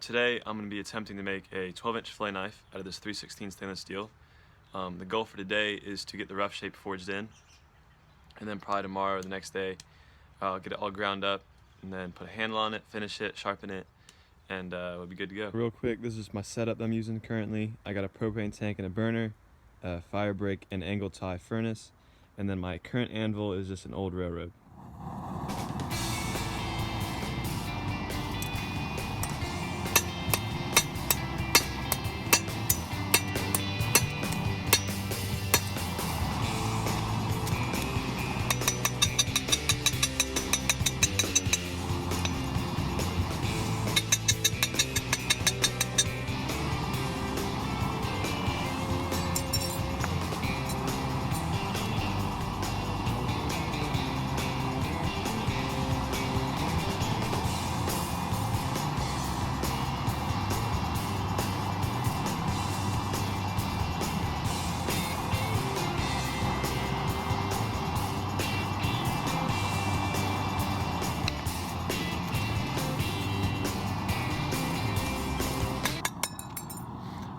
Today I'm going to be attempting to make a 12-inch fillet knife out of this 3/16 stainless steel. The goal for today is to get the rough shape forged in, and then probably tomorrow or the next day I'll get it all ground up and then put a handle on it, finish it, sharpen it, and we'll be good to go. Real quick, this is my setup I'm using currently. I got a propane tank and a burner, a fire break and angle tie furnace, and then my current anvil is just an old railroad.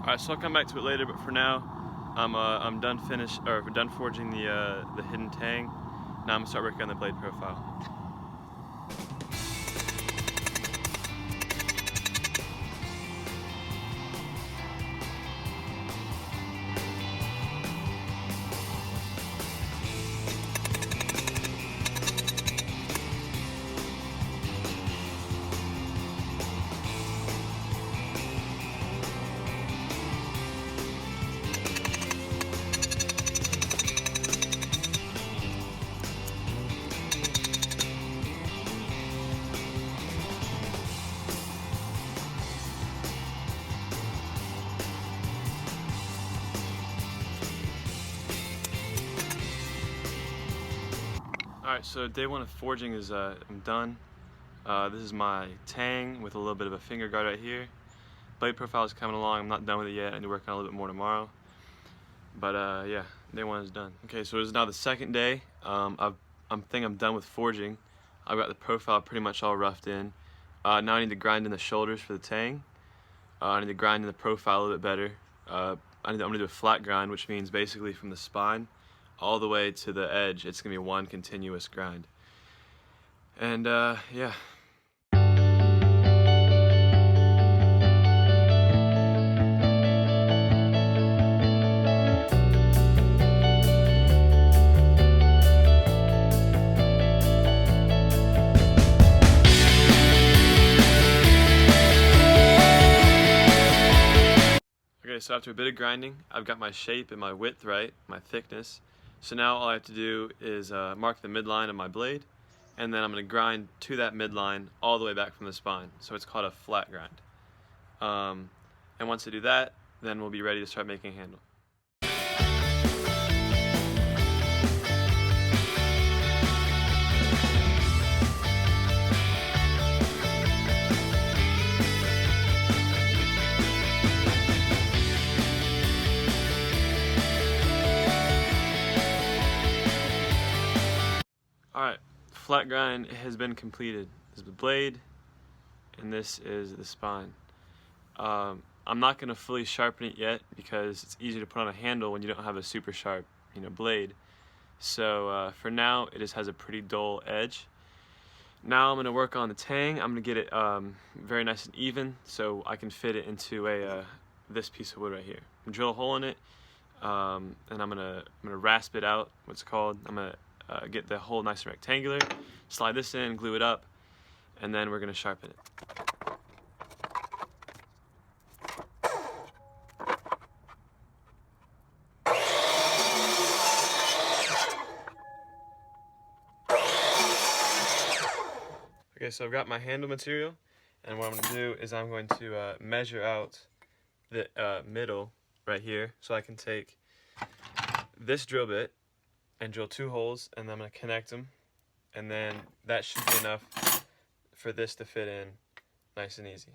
Alright, so I'll come back to it later, but for now, I'm done forging the hidden tang. Now I'm gonna start working on the blade profile. Alright, so day one of forging is I'm done. This is my tang with a little bit of a finger guard right here. Blade profile is coming along. I'm not done with it yet. I need to work on it a little bit more tomorrow. But yeah, day one is done. Okay, so it is now the second day. I think I'm done with forging. I've got the profile pretty much all roughed in. Now I need to grind in the shoulders for the tang. I need to grind in the profile a little bit better. I'm gonna do a flat grind, which means basically from the spine all the way to the edge, it's gonna be one continuous grind. And yeah. Okay, so after a bit of grinding, I've got my shape and my width right, my thickness. So now all I have to do is mark the midline of my blade, and then I'm going to grind to that midline all the way back from the spine. So it's called a flat grind. And once I do that, then we'll be ready to start making a handle. Alright, flat grind has been completed. This is the blade, and this is the spine. I'm not going to fully sharpen it yet because it's easier to put on a handle when you don't have a super sharp, blade. So for now, it just has a pretty dull edge. Now I'm going to work on the tang. I'm going to get it very nice and even so I can fit it into this piece of wood right here. Drill a hole in it, and I'm gonna rasp it out. What's it called? I'm gonna get the hole nice and rectangular, slide this in, glue it up, and then we're going to sharpen it. Okay, so I've got my handle material, and what I'm going to do is I'm going to measure out the middle right here, so I can take this drill bit and drill 2 holes, and then I'm going to connect them, and then that should be enough for this to fit in nice and easy.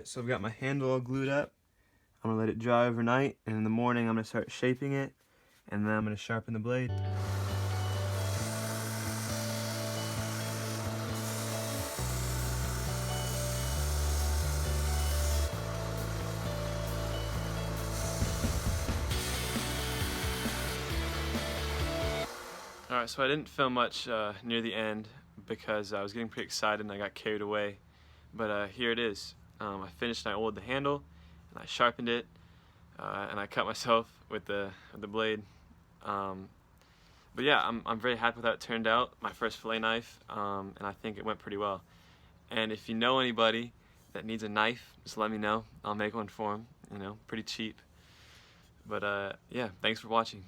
Alright, so I've got my handle all glued up. I'm gonna let it dry overnight, and in the morning I'm gonna start shaping it, and then I'm gonna sharpen the blade. Alright, so I didn't film much near the end because I was getting pretty excited and I got carried away. But here it is. I finished and I oiled the handle, and I sharpened it, and I cut myself with the blade. But yeah, I'm very happy with how it turned out. My first fillet knife, and I think it went pretty well. And if you know anybody that needs a knife, just let me know. I'll make one for them. You know, pretty cheap. But yeah, thanks for watching.